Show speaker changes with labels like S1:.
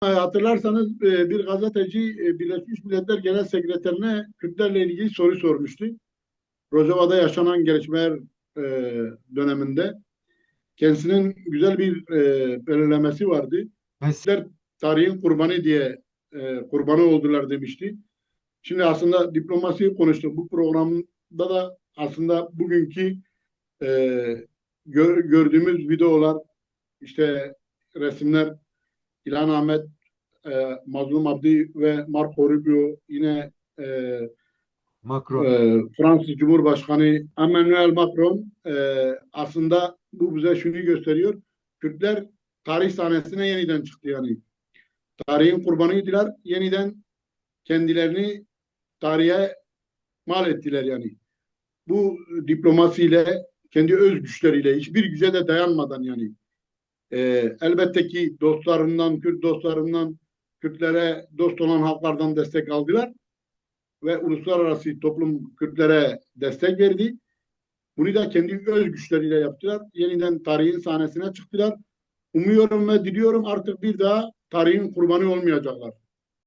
S1: Hatırlarsanız bir gazeteci Birleşmiş Milletler Genel Sekreterine Kürtlerle ilgili soru sormuştu. Rojava'da yaşanan gelişmeler e, döneminde kendisinin güzel bir belirlemesi vardı.
S2: Mes-
S1: Kürtler tarihin kurbanı diye kurbanı oldular demişti. Şimdi aslında diplomasiyi konuştuk. Bu programda da aslında bugünkü e, gördüğümüz videolar, işte resimler, İlhan Ahmet, Mazlum Abdi ve Marco Rubio, yine
S2: Macron.
S1: Fransız Cumhurbaşkanı Emmanuel Macron, aslında bu bize şunu gösteriyor. Kürtler tarih sahnesine yeniden çıktı yani. Tarihin kurbanıydılar. Yeniden kendilerini tarihe mal ettiler yani. Bu diplomasiyle, kendi öz güçleriyle, hiçbir güce de dayanmadan yani. Elbette ki dostlarından, Kürt dostlarından, Kürtlere dost olan halklardan destek aldılar ve uluslararası toplum Kürtlere destek verdi. Bunu da kendi öz güçleriyle yaptılar. Yeniden tarihin sahnesine çıktılar. Umuyorum ve diliyorum artık bir daha tarihin kurbanı olmayacaklar.